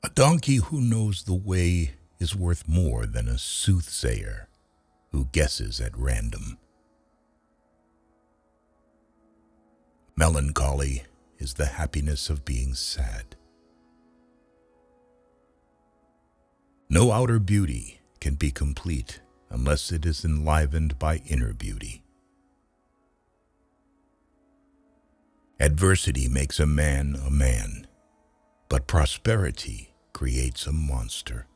A donkey who knows the way is worth more than a soothsayer who guesses at random. Melancholy is the happiness of being sad. No outer beauty can be complete unless it is enlivened by inner beauty. Adversity makes a man, but prosperity creates a monster.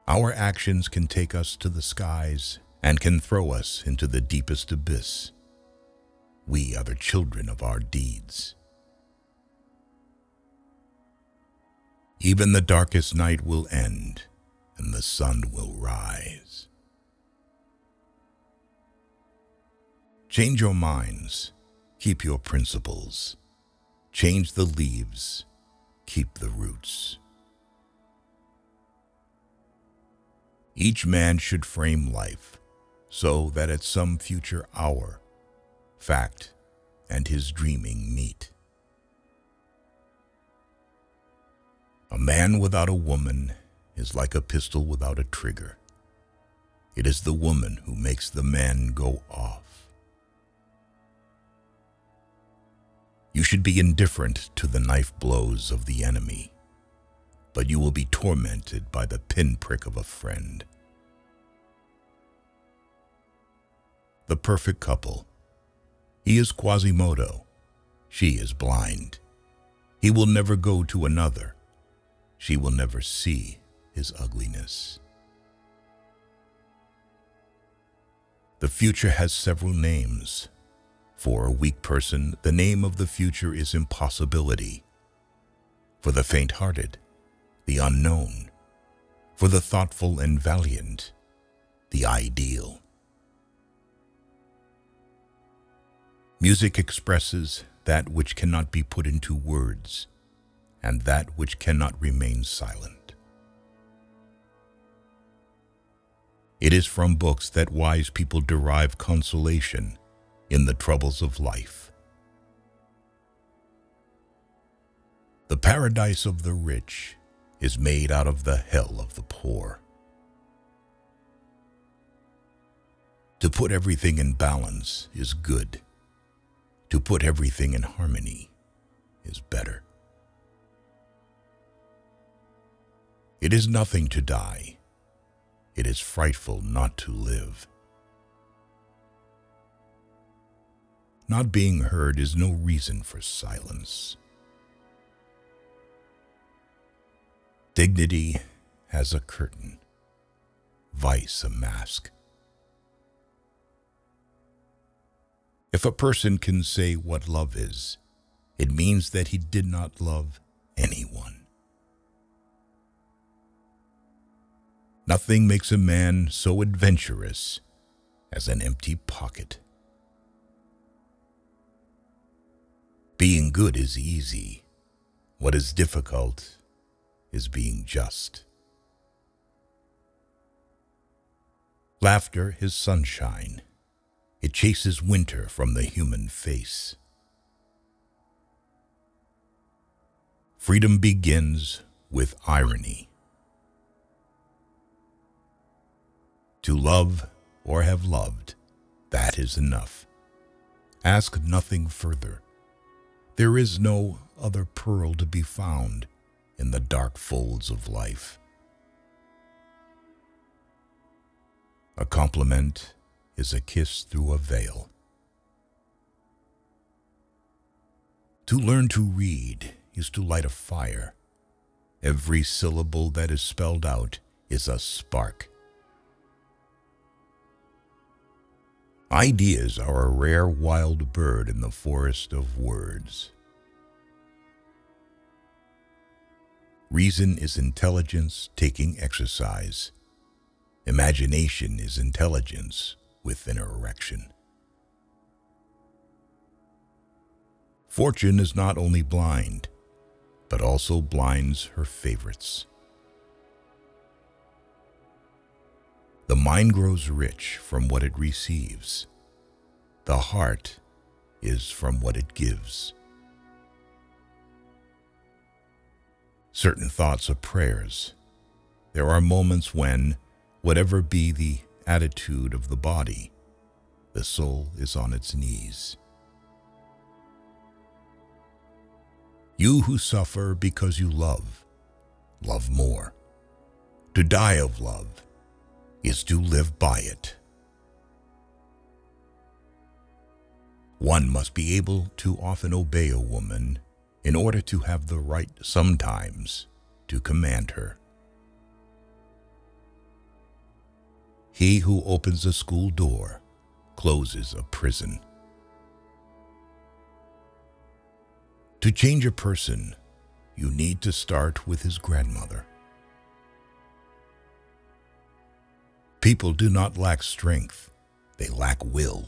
Our actions can take us to the skies and can throw us into the deepest abyss. We are the children of our deeds. Even the darkest night will end, and the sun will rise. Change your minds, keep your principles. Change the leaves, keep the roots. Each man should frame life so that at some future hour, fact and his dreaming meet. A man without a woman is like a pistol without a trigger. It is the woman who makes the man go off. You should be indifferent to the knife blows of the enemy, but you will be tormented by the pinprick of a friend. The perfect couple. He is Quasimodo. She is blind. He will never go to another. She will never see his ugliness. The future has several names. For a weak person, the name of the future is impossibility. For the faint-hearted, the unknown. For the thoughtful and valiant, the ideal. Music expresses that which cannot be put into words, and that which cannot remain silent. It is from books that wise people derive consolation in the troubles of life. The paradise of the rich is made out of the hell of the poor. To put everything in balance is good. To put everything in harmony is better. It is nothing to die. It is frightful not to live. Not being heard is no reason for silence. Dignity has a curtain, vice a mask. If a person can say what love is, it means that he did not love anyone. Nothing makes a man so adventurous as an empty pocket. Being good is easy. What is difficult is being just. Laughter is sunshine. It chases winter from the human face. Freedom begins with irony. To love or have loved, that is enough. Ask nothing further. There is no other pearl to be found in the dark folds of life. A compliment is a kiss through a veil. To learn to read is to light a fire. Every syllable that is spelled out is a spark. Ideas are a rare wild bird in the forest of words. Reason is intelligence taking exercise. Imagination is intelligence with an erection. Fortune is not only blind, but also blinds her favorites. The mind grows rich from what it receives. The heart is from what it gives. Certain thoughts are prayers. There are moments when, whatever be the attitude of the body, the soul is on its knees. You who suffer because you love, love more. To die of love is to live by it. One must be able to often obey a woman in order to have the right sometimes to command her. He who opens a school door closes a prison. To change a person, you need to start with his grandmother. People do not lack strength, they lack will.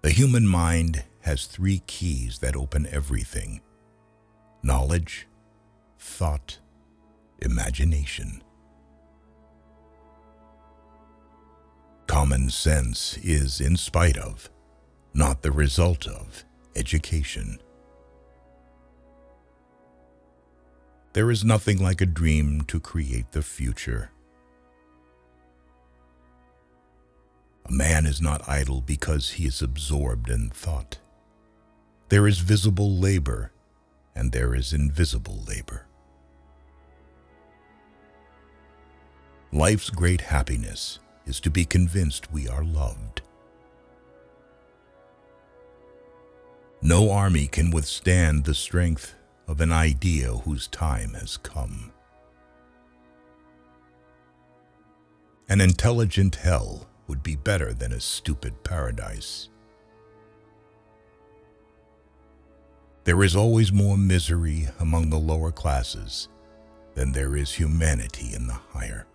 The human mind has 3 keys that open everything: knowledge, thought, imagination. Common sense is in spite of, not the result of, education. There is nothing like a dream to create the future. A man is not idle because he is absorbed in thought. There is visible labor, and there is invisible labor. Life's great happiness is to be convinced we are loved. No army can withstand the strength of an idea whose time has come. An intelligent hell would be better than a stupid paradise. There is always more misery among the lower classes than there is humanity in the higher.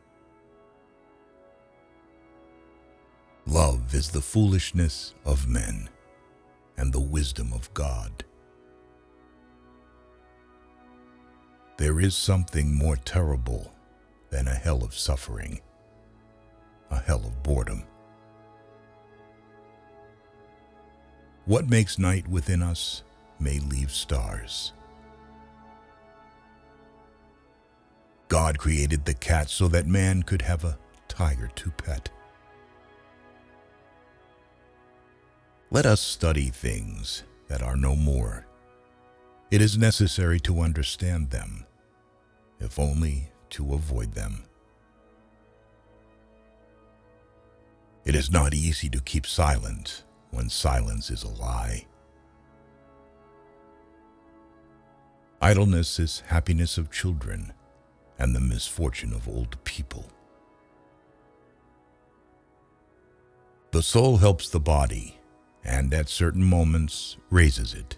Love is the foolishness of men and the wisdom of God. There is something more terrible than a hell of suffering, a hell of boredom. What makes night within us may leave stars. God created the cat so that man could have a tiger to pet. Let us study things that are no more. It is necessary to understand them, if only to avoid them. It is not easy to keep silent when silence is a lie. Idleness is happiness of children and the misfortune of old people. The soul helps the body, and at certain moments raises it.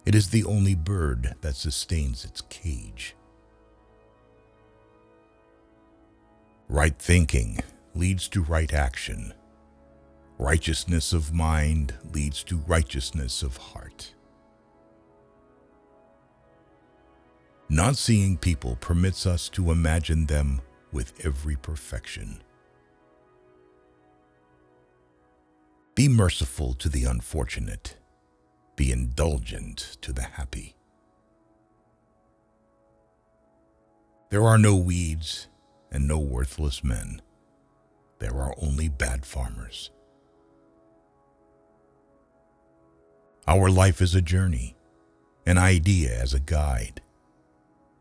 It is the only bird that sustains its cage. Right thinking leads to right action. Righteousness of mind leads to righteousness of heart. Not seeing people permits us to imagine them with every perfection. Be merciful to the unfortunate. Be indulgent to the happy. There are no weeds and no worthless men. There are only bad farmers. Our life is a journey, an idea as a guide.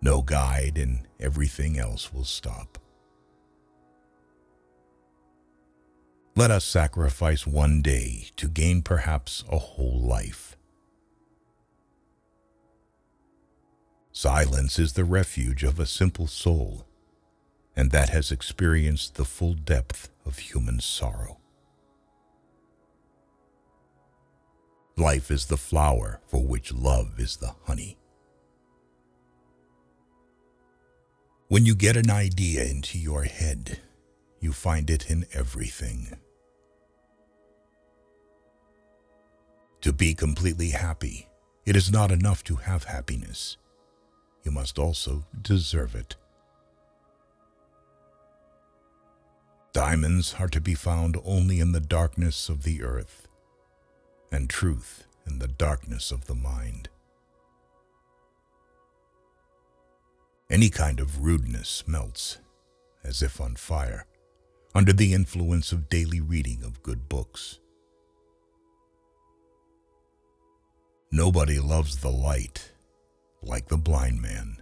No guide and everything else will stop. Let us sacrifice one day to gain perhaps a whole life. Silence is the refuge of a simple soul, and that has experienced the full depth of human sorrow. Life is the flower for which love is the honey. When you get an idea into your head, you find it in everything. To be completely happy, it is not enough to have happiness. You must also deserve it. Diamonds are to be found only in the darkness of the earth, and truth in the darkness of the mind. Any kind of rudeness melts, as if on fire, under the influence of daily reading of good books. Nobody loves the light like the blind man.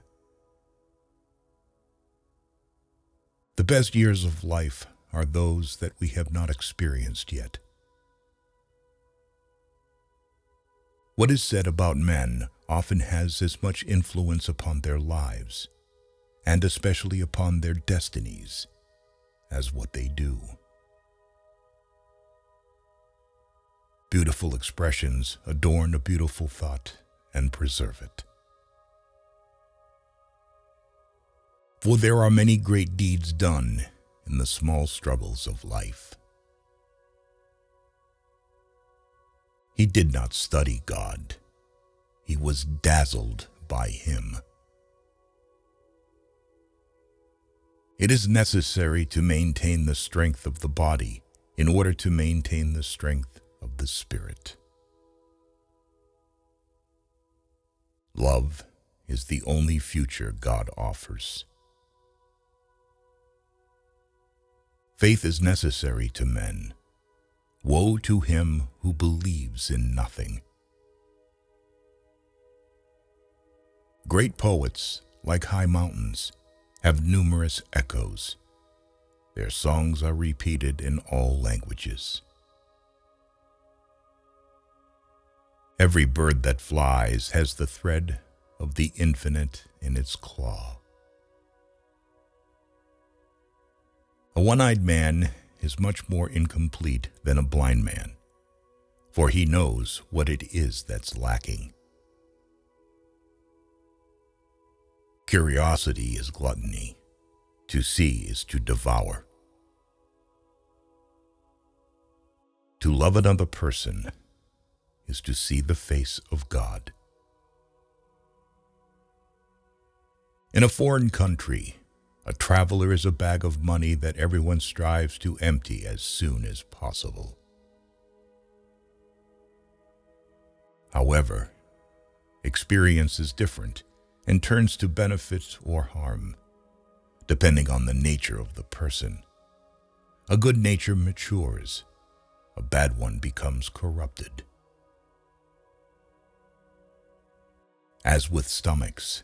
The best years of life are those that we have not experienced yet. What is said about men often has as much influence upon their lives, and especially upon their destinies, as what they do. Beautiful expressions adorn a beautiful thought and preserve it. For there are many great deeds done in the small struggles of life. He did not study God. He was dazzled by Him. It is necessary to maintain the strength of the body in order to maintain the strength of the spirit. Love is the only future God offers. Faith is necessary to men. Woe to him who believes in nothing. Great poets, like high mountains, have numerous echoes. Their songs are repeated in all languages. Every bird that flies has the thread of the infinite in its claw. A one-eyed man is much more incomplete than a blind man, for he knows what it is that's lacking. Curiosity is gluttony. To see is to devour. To love another person is to see the face of God. In a foreign country, a traveler is a bag of money that everyone strives to empty as soon as possible. However, experience is different and turns to benefit or harm, depending on the nature of the person. A good nature matures, a bad one becomes corrupted. As with stomachs,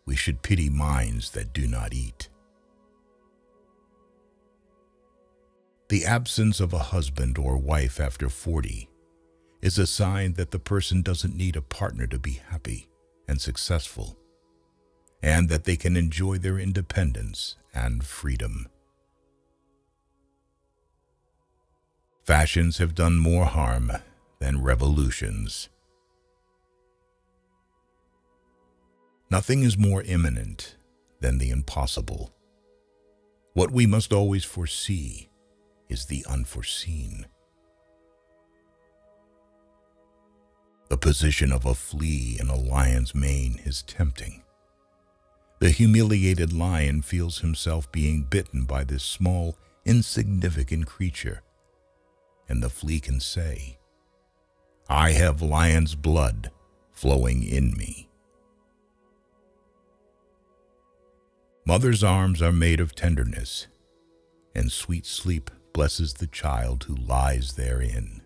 we should pity minds that do not eat. The absence of a husband or wife after 40 is a sign that the person doesn't need a partner to be happy and successful, and that they can enjoy their independence and freedom. Fashions have done more harm than revolutions. Nothing is more imminent than the impossible. What we must always foresee is the unforeseen. The position of a flea in a lion's mane is tempting. The humiliated lion feels himself being bitten by this small, insignificant creature, and the flea can say, "I have lion's blood flowing in me." Mother's arms are made of tenderness, and sweet sleep blesses the child who lies therein.